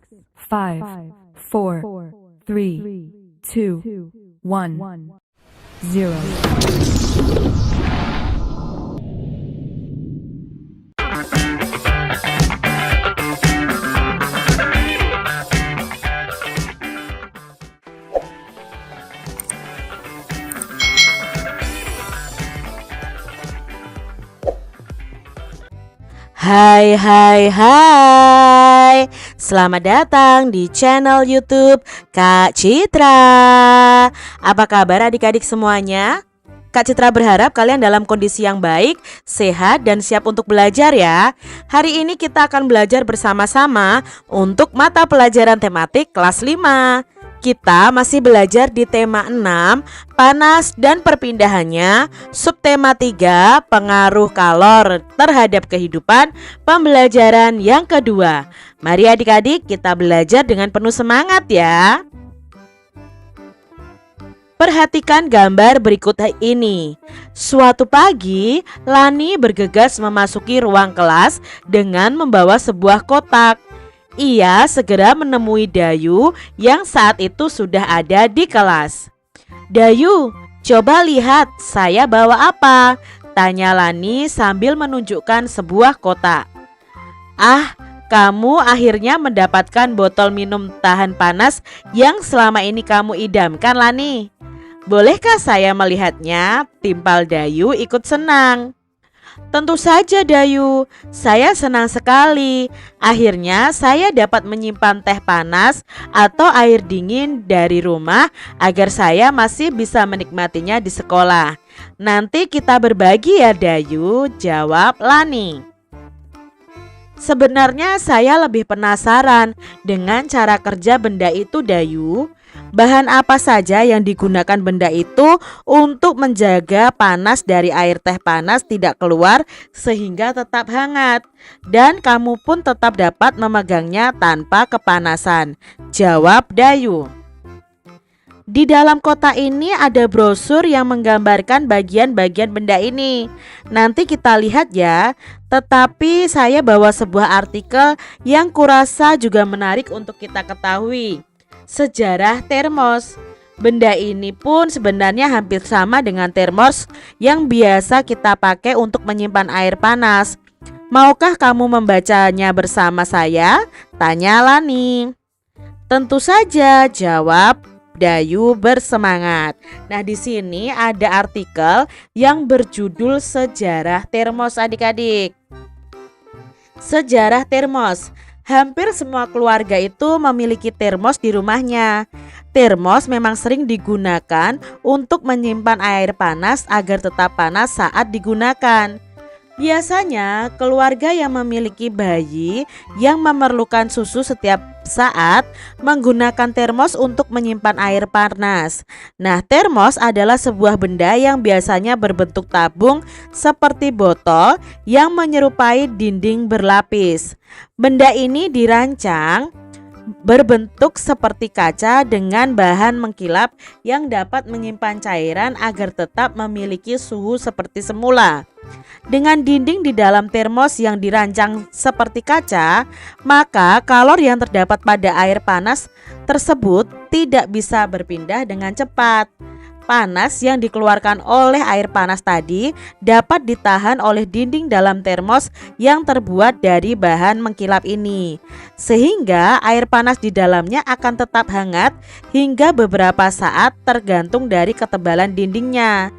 5, 4, 3, 2, 1, 0. Hai hai hai, selamat datang di channel YouTube Kak Citra. Apa kabar adik-adik semuanya? Kak Citra berharap kalian dalam kondisi yang baik, sehat, dan siap untuk belajar ya. Hari ini kita akan belajar bersama-sama untuk mata pelajaran tematik kelas 5. Kita masih belajar di tema 6, panas dan perpindahannya, subtema 3, pengaruh kalor terhadap kehidupan, pembelajaran yang kedua. Mari adik-adik kita belajar dengan penuh semangat ya. Perhatikan gambar berikut ini. Suatu pagi, Lani bergegas memasuki ruang kelas dengan membawa sebuah kotak. Ia segera menemui Dayu yang saat itu sudah ada di kelas. "Dayu, coba lihat saya bawa apa?" tanya Lani sambil menunjukkan sebuah kotak. "Ah, kamu akhirnya mendapatkan botol minum tahan panas yang selama ini kamu idamkan, Lani. Bolehkah saya melihatnya?" timpal Dayu ikut senang. "Tentu saja Dayu, saya senang sekali. Akhirnya saya dapat menyimpan teh panas atau air dingin dari rumah agar saya masih bisa menikmatinya di sekolah. Nanti kita berbagi ya Dayu," jawab Lani. "Sebenarnya saya lebih penasaran dengan cara kerja benda itu Dayu. Bahan apa saja yang digunakan benda itu untuk menjaga panas dari air teh panas tidak keluar sehingga tetap hangat, dan kamu pun tetap dapat memegangnya tanpa kepanasan," jawab Dayu. "Di dalam kotak ini ada brosur yang menggambarkan bagian-bagian benda ini. Nanti kita lihat ya. Tetapi saya bawa sebuah artikel yang kurasa juga menarik untuk kita ketahui. Sejarah termos. Benda ini pun sebenarnya hampir sama dengan termos yang biasa kita pakai untuk menyimpan air panas. Maukah kamu membacanya bersama saya?" tanya Lani. "Tentu saja," jawab Dayu bersemangat. Nah, di sini ada artikel yang berjudul Sejarah Termos adik-adik. Sejarah termos. Hampir semua keluarga itu memiliki termos di rumahnya. Termos memang sering digunakan untuk menyimpan air panas agar tetap panas saat digunakan. Biasanya keluarga yang memiliki bayi yang memerlukan susu setiap saat menggunakan termos untuk menyimpan air panas. Nah, termos adalah sebuah benda yang biasanya berbentuk tabung seperti botol yang menyerupai dinding berlapis. Benda ini dirancang berbentuk seperti kaca dengan bahan mengkilap yang dapat menyimpan cairan agar tetap memiliki suhu seperti semula. Dengan dinding di dalam termos yang dirancang seperti kaca, maka kalor yang terdapat pada air panas tersebut tidak bisa berpindah dengan cepat. Panas yang dikeluarkan oleh air panas tadi dapat ditahan oleh dinding dalam termos yang terbuat dari bahan mengkilap ini, sehingga air panas di dalamnya akan tetap hangat hingga beberapa saat tergantung dari ketebalan dindingnya.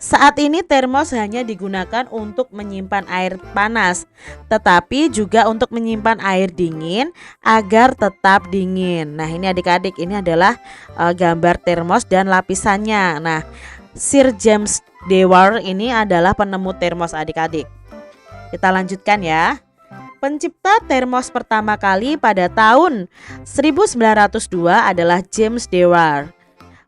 Saat ini termos hanya digunakan untuk menyimpan air panas, tetapi juga untuk menyimpan air dingin agar tetap dingin. Nah, ini adik-adik, ini adalah gambar termos dan lapisannya. Nah, Sir James Dewar ini adalah penemu termos adik-adik. Kita lanjutkan ya. Pencipta termos pertama kali pada tahun 1902 adalah James Dewar.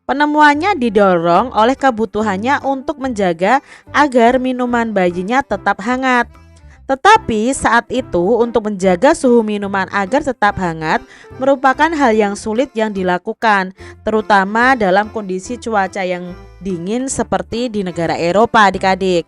Penemuannya didorong oleh kebutuhannya untuk menjaga agar minuman bayinya tetap hangat. Tetapi saat itu untuk menjaga suhu minuman agar tetap hangat merupakan hal yang sulit yang dilakukan, terutama dalam kondisi cuaca yang dingin seperti di negara Eropa adik-adik.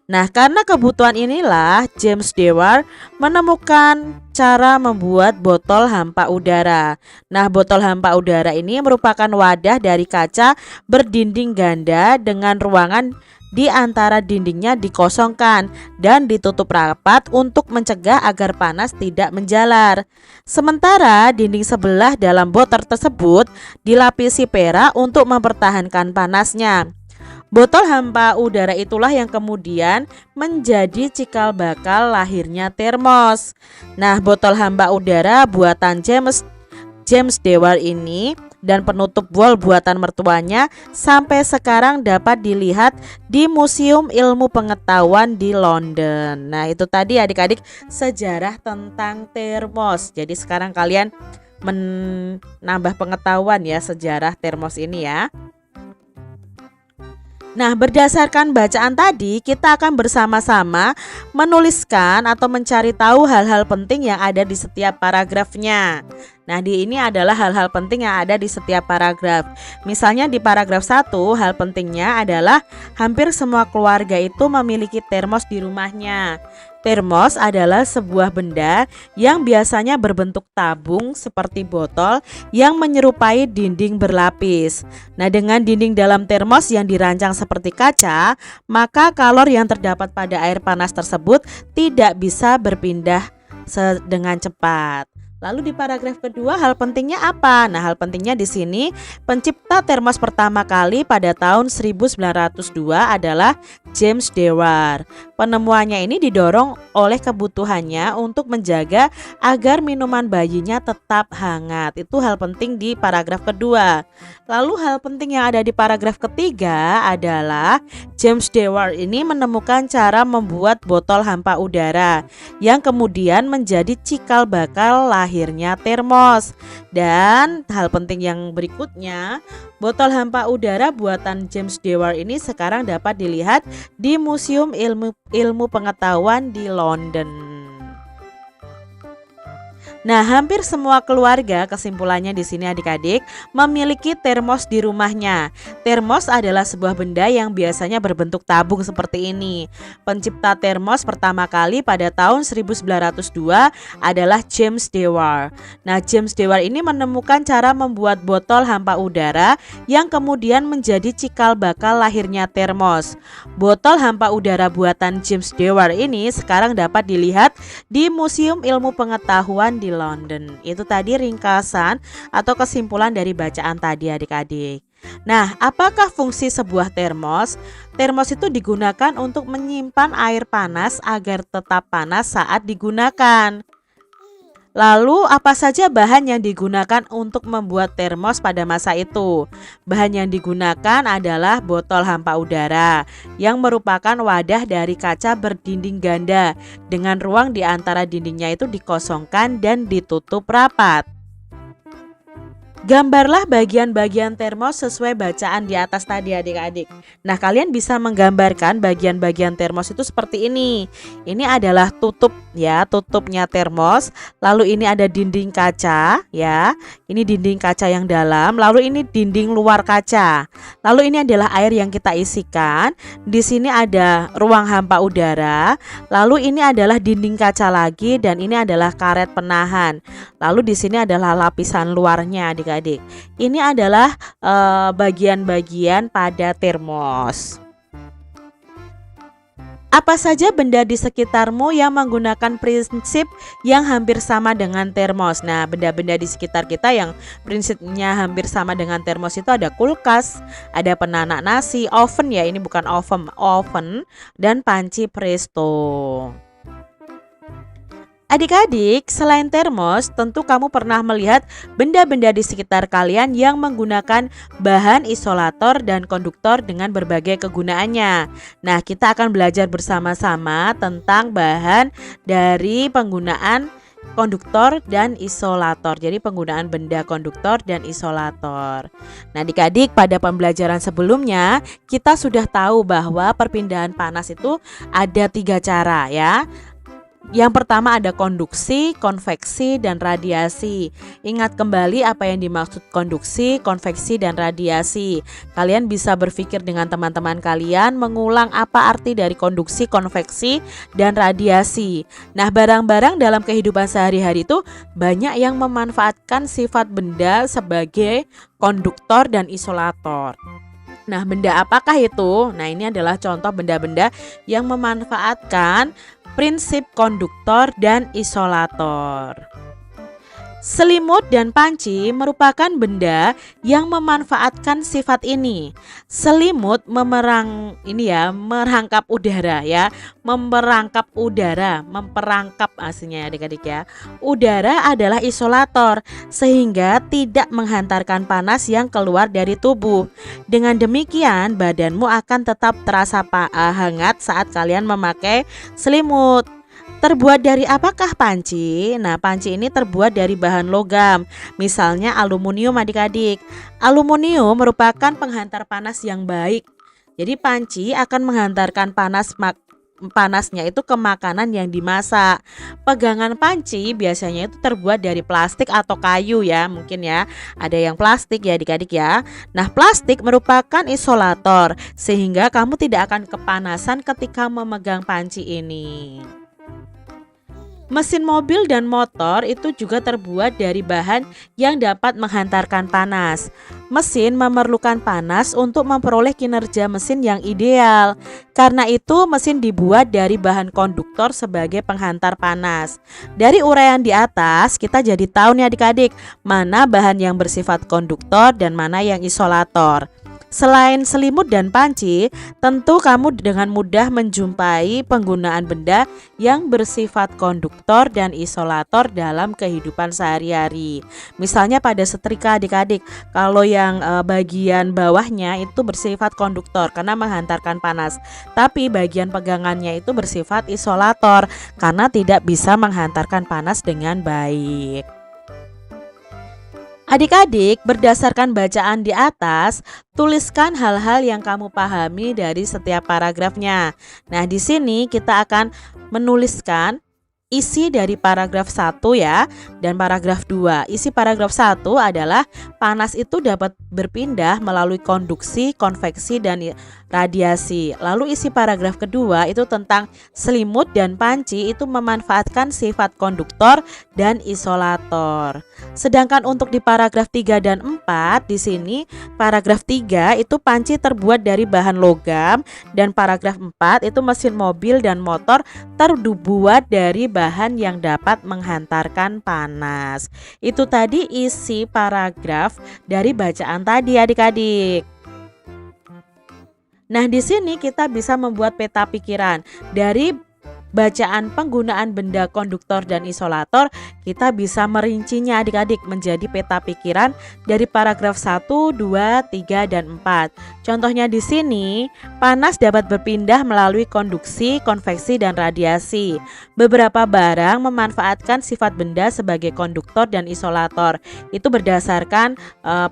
Nah, karena kebutuhan inilah James Dewar menemukan cara membuat botol hampa udara. Nah, botol hampa udara ini merupakan wadah dari kaca berdinding ganda dengan ruangan di antara dindingnya dikosongkan dan ditutup rapat untuk mencegah agar panas tidak menjalar. Sementara dinding sebelah dalam botol tersebut dilapisi perak untuk mempertahankan panasnya. Botol hampa udara itulah yang kemudian menjadi cikal bakal lahirnya termos. Nah, botol hampa udara buatan James Dewar ini dan penutup bol buatan mertuanya sampai sekarang dapat dilihat di Museum Ilmu Pengetahuan di London. Nah, itu tadi adik-adik sejarah tentang termos. Jadi sekarang kalian menambah pengetahuan ya sejarah termos ini ya. Nah, berdasarkan bacaan tadi, kita akan bersama-sama menuliskan atau mencari tahu hal-hal penting yang ada di setiap paragrafnya. Nah, ini adalah hal-hal penting yang ada di setiap paragraf. Misalnya di paragraf 1, hal pentingnya adalah hampir semua keluarga itu memiliki termos di rumahnya. Termos adalah sebuah benda yang biasanya berbentuk tabung seperti botol yang menyerupai dinding berlapis. Nah, dengan dinding dalam termos yang dirancang seperti kaca, maka kalor yang terdapat pada air panas tersebut tidak bisa berpindah dengan cepat. Lalu di paragraf kedua, hal pentingnya apa? Nah, hal pentingnya di sini pencipta termos pertama kali pada tahun 1902 adalah James Dewar. Penemuannya ini didorong oleh kebutuhannya untuk menjaga agar minuman bayinya tetap hangat. Itu hal penting di paragraf kedua. Lalu hal penting yang ada di paragraf ketiga adalah James Dewar ini menemukan cara membuat botol hampa udara yang kemudian menjadi cikal bakal lahirnya termos. Dan hal penting yang berikutnya, botol hampa udara buatan James Dewar ini sekarang dapat dilihat di Museum Ilmu Pengetahuan di London. Nah, hampir semua keluarga, kesimpulannya di sini adik-adik, memiliki termos di rumahnya. Termos adalah sebuah benda yang biasanya berbentuk tabung seperti ini. Pencipta termos pertama kali pada tahun 1902 adalah James Dewar. Nah, James Dewar ini menemukan cara membuat botol hampa udara yang kemudian menjadi cikal bakal lahirnya termos. Botol hampa udara buatan James Dewar ini sekarang dapat dilihat di Museum Ilmu Pengetahuan di London. Itu tadi ringkasan atau kesimpulan dari bacaan tadi adik-adik. Nah, apakah fungsi sebuah termos? Termos itu digunakan untuk menyimpan air panas agar tetap panas saat digunakan. Lalu apa saja bahan yang digunakan untuk membuat termos pada masa itu? Bahan yang digunakan adalah botol hampa udara yang merupakan wadah dari kaca berdinding ganda dengan ruang di antara dindingnya itu dikosongkan dan ditutup rapat. Gambarlah bagian-bagian termos sesuai bacaan di atas tadi adik-adik. Nah, kalian bisa menggambarkan bagian-bagian termos itu seperti ini. Ini adalah tutup ya, tutupnya termos. Lalu ini ada dinding kaca ya. Ini dinding kaca yang dalam. Lalu ini dinding luar kaca. Lalu ini adalah air yang kita isikan. Di sini ada ruang hampa udara. Lalu ini adalah dinding kaca lagi dan ini adalah karet penahan. Lalu di sini adalah lapisan luarnya adik-adik. Ini adalah bagian-bagian pada termos. Apa saja benda di sekitarmu yang menggunakan prinsip yang hampir sama dengan termos? Nah, benda-benda di sekitar kita yang prinsipnya hampir sama dengan termos itu ada kulkas, ada penanak nasi, oven ya, ini bukan oven, dan panci presto. Adik-adik, selain termos, tentu kamu pernah melihat benda-benda di sekitar kalian yang menggunakan bahan isolator dan konduktor dengan berbagai kegunaannya. Nah, kita akan belajar bersama-sama tentang bahan dari penggunaan konduktor dan isolator. Jadi penggunaan benda konduktor dan isolator. Nah, adik-adik, pada pembelajaran sebelumnya kita sudah tahu bahwa perpindahan panas itu ada 3 cara ya. Yang pertama ada konduksi, konveksi, dan radiasi. Ingat kembali apa yang dimaksud konduksi, konveksi, dan radiasi. Kalian bisa berpikir dengan teman-teman kalian mengulang apa arti dari konduksi, konveksi, dan radiasi. Nah, barang-barang dalam kehidupan sehari-hari itu banyak yang memanfaatkan sifat benda sebagai konduktor dan isolator. Nah, benda apakah itu? Nah, ini adalah contoh benda-benda yang memanfaatkan prinsip konduktor dan isolator. Selimut dan panci merupakan benda yang memanfaatkan sifat ini. Selimut merangkap udara ya, memperangkap aslinya adik-adik ya. Udara adalah isolator sehingga tidak menghantarkan panas yang keluar dari tubuh. Dengan demikian badanmu akan tetap terasa hangat saat kalian memakai selimut. Terbuat dari apakah panci? Nah, panci ini terbuat dari bahan logam, misalnya aluminium adik-adik. Aluminium merupakan penghantar panas yang baik. Jadi panci akan menghantarkan panasnya itu ke makanan yang dimasak. Pegangan panci biasanya itu terbuat dari plastik atau kayu ya, mungkin ya. Ada yang plastik ya adik-adik ya. Nah, plastik merupakan isolator sehingga kamu tidak akan kepanasan ketika memegang panci ini. Mesin mobil dan motor itu juga terbuat dari bahan yang dapat menghantarkan panas. Mesin memerlukan panas untuk memperoleh kinerja mesin yang ideal. Karena itu mesin dibuat dari bahan konduktor sebagai penghantar panas. Dari uraian di atas kita jadi tahu nih adik-adik, mana bahan yang bersifat konduktor dan mana yang isolator. Selain selimut dan panci, tentu kamu dengan mudah menjumpai penggunaan benda yang bersifat konduktor dan isolator dalam kehidupan sehari-hari. Misalnya pada setrika adik-adik, kalau yang bagian bawahnya itu bersifat konduktor karena menghantarkan panas, tapi bagian pegangannya itu bersifat isolator karena tidak bisa menghantarkan panas dengan baik. Adik-adik, berdasarkan bacaan di atas, tuliskan hal-hal yang kamu pahami dari setiap paragrafnya. Nah, di sini kita akan menuliskan isi dari paragraf 1 ya dan paragraf 2. Isi paragraf 1 adalah panas itu dapat berpindah melalui konduksi, konveksi, dan radiasi. Lalu isi paragraf kedua itu tentang selimut dan panci itu memanfaatkan sifat konduktor dan isolator. Sedangkan untuk di paragraf 3 dan 4 di sini paragraf 3 itu panci terbuat dari bahan logam dan paragraf 4 itu mesin mobil dan motor terbuat dari bahan yang dapat menghantarkan panas. Itu tadi isi paragraf dari bacaan tadi adik-adik. Nah, di sini kita bisa membuat peta pikiran dari bacaan penggunaan benda konduktor dan isolator. Kita bisa merincinya adik-adik menjadi peta pikiran dari paragraf 1, 2, 3, dan 4. Contohnya di sini, panas dapat berpindah melalui konduksi, konveksi, dan radiasi. Beberapa barang memanfaatkan sifat benda sebagai konduktor dan isolator. Itu berdasarkan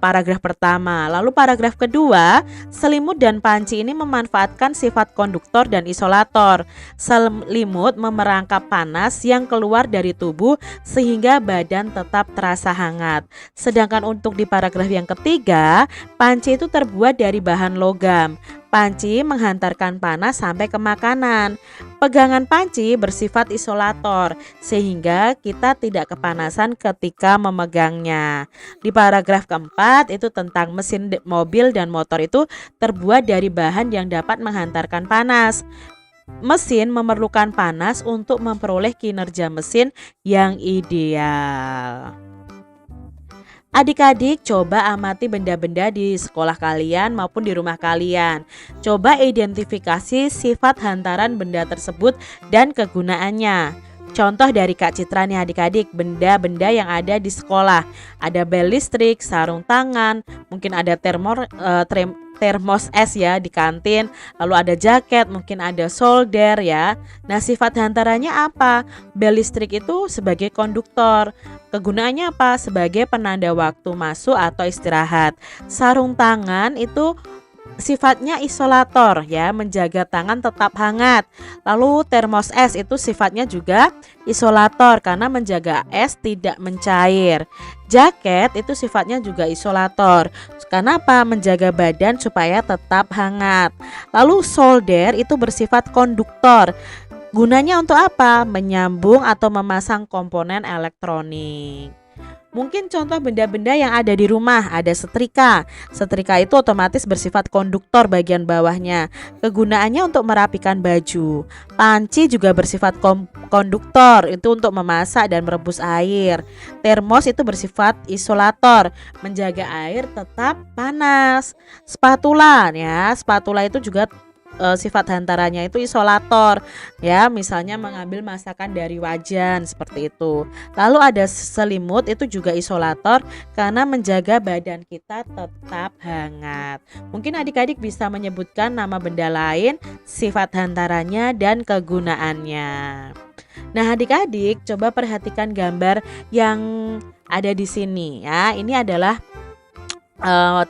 paragraf pertama. Lalu paragraf kedua, selimut dan panci ini memanfaatkan sifat konduktor dan isolator. Selimut memerangkap panas yang keluar dari tubuh sehingga badan tetap terasa hangat. Sedangkan untuk di paragraf yang ketiga, panci itu terbuat dari bahan logam. Panci menghantarkan panas sampai ke makanan. Pegangan panci bersifat isolator sehingga kita tidak kepanasan ketika memegangnya. Di paragraf keempat itu tentang mesin mobil dan motor itu terbuat dari bahan yang dapat menghantarkan panas. Mesin memerlukan panas untuk memperoleh kinerja mesin yang ideal. Adik-adik, coba amati benda-benda di sekolah kalian maupun di rumah kalian. Coba identifikasi sifat hantaran benda tersebut dan kegunaannya. Contoh dari Kak Citra nih adik-adik, benda-benda yang ada di sekolah. Ada bel listrik, sarung tangan, mungkin ada termos es ya di kantin, lalu ada jaket, mungkin ada solder ya. Nah, sifat hantarannya apa? Bel listrik itu sebagai konduktor. Kegunaannya apa? Sebagai penanda waktu masuk atau istirahat. Sarung tangan itu sifatnya isolator ya, menjaga tangan tetap hangat. Lalu termos es itu sifatnya juga isolator karena menjaga es tidak mencair. Jaket itu sifatnya juga isolator. Kenapa? Menjaga badan supaya tetap hangat. Lalu solder itu bersifat konduktor. Gunanya untuk apa? Menyambung atau memasang komponen elektronik. Mungkin contoh benda-benda yang ada di rumah, ada setrika. Setrika itu otomatis bersifat konduktor bagian bawahnya. Kegunaannya untuk merapikan baju. Panci juga bersifat konduktor, itu untuk memasak dan merebus air. Termos itu bersifat isolator, menjaga air tetap panas. Spatula ya, spatula itu juga sifat hantarannya itu isolator ya, misalnya mengambil masakan dari wajan seperti itu. Lalu ada selimut itu juga isolator karena menjaga badan kita tetap hangat. Mungkin adik-adik bisa menyebutkan nama benda lain, sifat hantarannya dan kegunaannya. Nah, adik-adik coba perhatikan gambar yang ada di sini ya. Ini adalah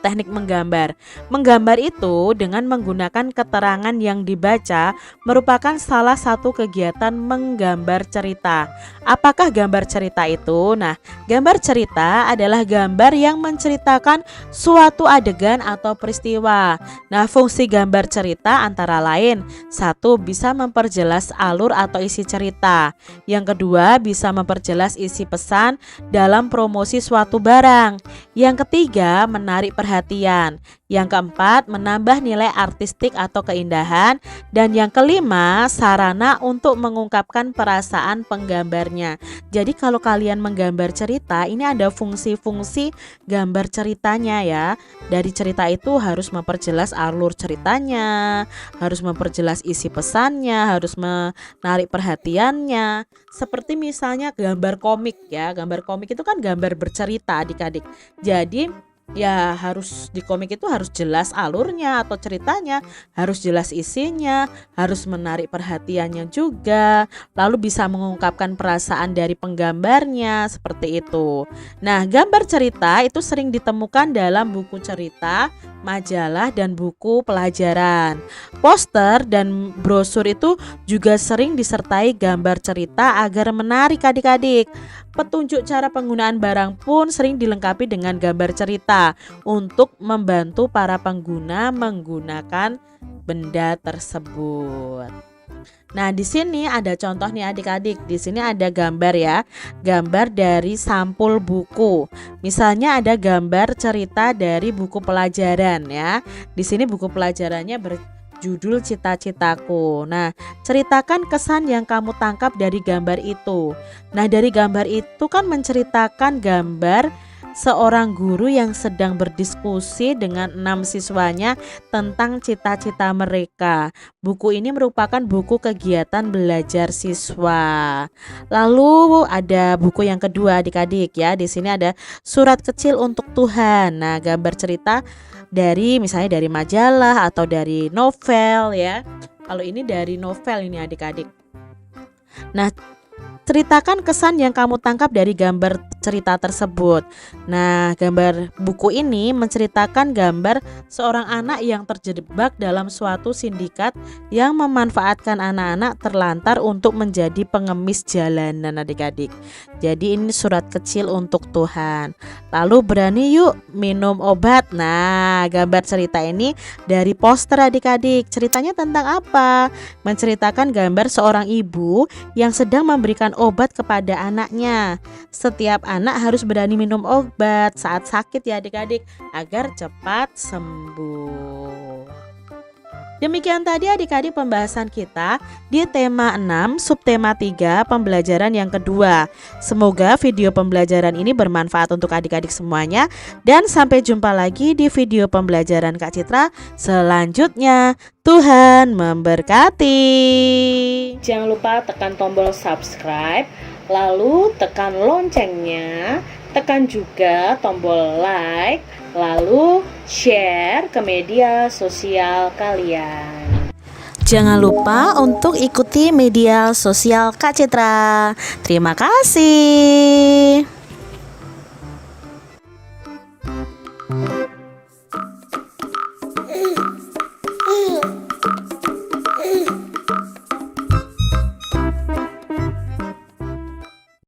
teknik menggambar. Menggambar itu dengan menggunakan keterangan yang dibaca merupakan salah satu kegiatan menggambar cerita. Apakah gambar cerita itu? Nah, gambar cerita adalah gambar yang menceritakan suatu adegan atau peristiwa. Nah, fungsi gambar cerita antara lain: satu, bisa memperjelas alur atau isi cerita. Yang kedua, bisa memperjelas isi pesan dalam promosi suatu barang. Yang ketiga, menarik perhatian. Yang keempat, menambah nilai artistik atau keindahan. Dan yang kelima, sarana untuk mengungkapkan perasaan penggambarnya. Jadi kalau kalian menggambar cerita, ini ada fungsi-fungsi gambar ceritanya ya. Dari cerita itu harus memperjelas alur ceritanya, harus memperjelas isi pesannya, harus menarik perhatiannya. Seperti misalnya gambar komik ya. Gambar komik itu kan gambar bercerita adik-adik. Jadi ya harus di komik itu harus jelas alurnya atau ceritanya, harus jelas isinya, harus menarik perhatiannya juga, lalu bisa mengungkapkan perasaan dari penggambarnya seperti itu. Nah, gambar cerita itu sering ditemukan dalam buku cerita, majalah, dan buku pelajaran. Poster dan brosur itu juga sering disertai gambar cerita agar menarik adik-adik. Petunjuk cara penggunaan barang pun sering dilengkapi dengan gambar cerita untuk membantu para pengguna menggunakan benda tersebut. Nah, di sini ada contoh nih adik-adik. Di sini ada gambar ya, gambar dari sampul buku. Misalnya ada gambar cerita dari buku pelajaran ya. Di sini buku pelajarannya berjudul Cita-citaku. Nah, ceritakan kesan yang kamu tangkap dari gambar itu. Nah, dari gambar itu kan menceritakan gambar seorang guru yang sedang berdiskusi dengan 6 siswanya tentang cita-cita mereka. Buku ini merupakan buku kegiatan belajar siswa. Lalu ada buku yang kedua adik-adik ya. Di sini ada Surat Kecil untuk Tuhan. Nah, gambar cerita dari misalnya dari majalah atau dari novel ya. Kalau ini dari novel ini adik-adik. Nah, ceritakan kesan yang kamu tangkap dari gambar cerita tersebut. Nah, gambar buku ini menceritakan gambar seorang anak yang terjebak dalam suatu sindikat yang memanfaatkan anak-anak terlantar untuk menjadi pengemis jalanan adik-adik. Jadi ini Surat Kecil untuk Tuhan. Lalu berani yuk minum obat. Nah, gambar cerita ini dari poster adik-adik. Ceritanya tentang apa? Menceritakan gambar seorang ibu yang sedang memberikan obat kepada anaknya. Setiap anak harus berani minum obat saat sakit ya adik-adik agar cepat sembuh. Demikian tadi adik-adik pembahasan kita di tema 6 subtema 3 pembelajaran yang kedua. Semoga video pembelajaran ini bermanfaat untuk adik-adik semuanya dan sampai jumpa lagi di video pembelajaran Kak Citra selanjutnya. Tuhan memberkati. Jangan lupa tekan tombol subscribe, lalu tekan loncengnya, tekan juga tombol like, lalu share ke media sosial kalian. Jangan lupa untuk ikuti media sosial Kak Citra. Terima kasih.